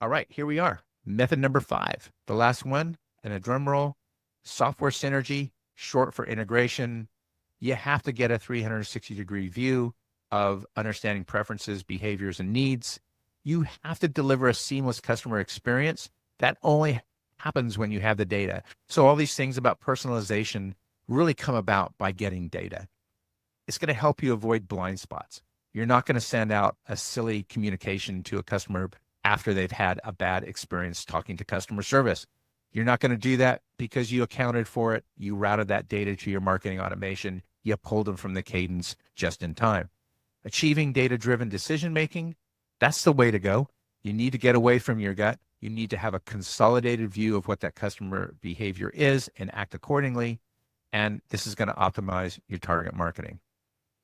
All right, here we are. Method number 5, the last one, and a drum roll, software synergy, short for integration. You have to get a 360-degree view of understanding preferences, behaviors, and needs. You have to deliver a seamless customer experience. That only happens when you have the data. So all these things about personalization really come about by getting data. It's going to help you avoid blind spots. You're not going to send out a silly communication to a customer after they've had a bad experience talking to customer service. You're not going to do that because you accounted for it. You routed that data to your marketing automation. You pulled them from the cadence just in time. Achieving data-driven decision-making, that's the way to go. You need to get away from your gut. You need to have a consolidated view of what that customer behavior is and act accordingly. And this is going to optimize your target marketing.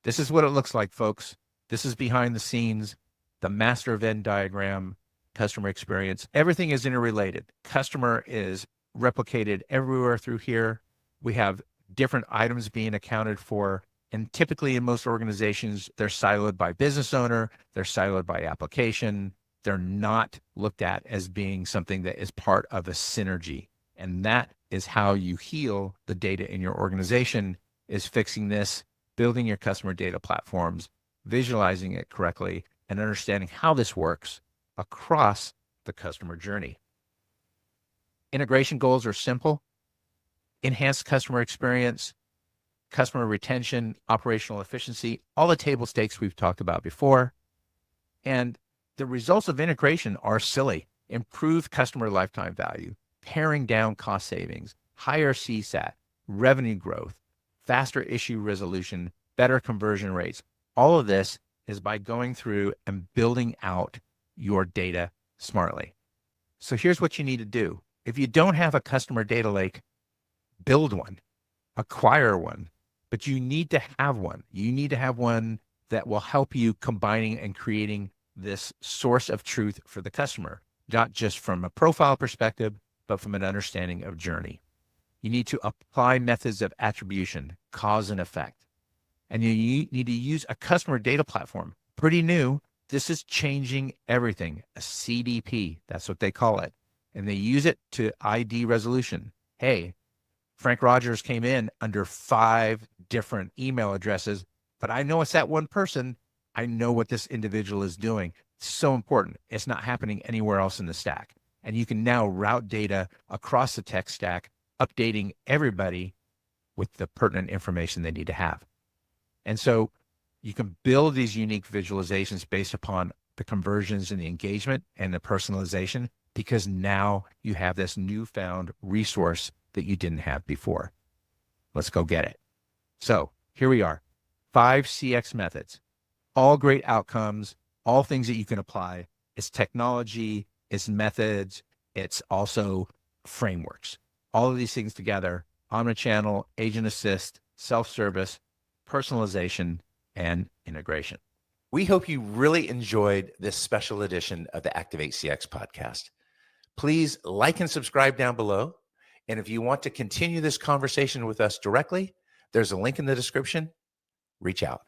This is what it looks like, folks. This is behind the scenes, the master Venn diagram, customer experience. Everything is interrelated. Customer is replicated everywhere through here. We have different items being accounted for. And typically in most organizations, they're siloed by business owner, they're siloed by application. They're not looked at as being something that is part of a synergy. And that is how you heal the data in your organization, is fixing this, building your customer data platforms, visualizing it correctly, and understanding how this works across the customer journey. Integration goals are simple: enhanced customer experience, customer retention, operational efficiency, all the table stakes we've talked about before. And the results of integration are silly: improved customer lifetime value, paring down cost savings, higher CSAT, revenue growth, faster issue resolution, better conversion rates. All of this is by going through and building out your data smartly. So here's what you need to do. If you don't have a customer data lake, build one, acquire one, but you need to have one. You need to have one that will help you combining and creating this source of truth for the customer, not just from a profile perspective, but from an understanding of journey. You need to apply methods of attribution, cause and effect. And you need to use a customer data platform. Pretty new. This is changing everything. A CDP, that's what they call it. And they use it to ID resolution. Hey, Frank Rogers came in under 5 different email addresses, but I know it's that one person. I know what this individual is doing. It's so important. It's not happening anywhere else in the stack. And you can now route data across the tech stack, updating everybody with the pertinent information they need to have. And so you can build these unique visualizations based upon the conversions and the engagement and the personalization, because now you have this newfound resource that you didn't have before. Let's go get it. So here we are, 5 CX methods, all great outcomes, all things that you can apply. It's technology, it's methods, it's also frameworks. All of these things together: omnichannel, agent assist, self-service, personalization, and integration. We hope you really enjoyed this special edition of the Activate CX podcast. Please like and subscribe down below. And if you want to continue this conversation with us directly, there's a link in the description. Reach out.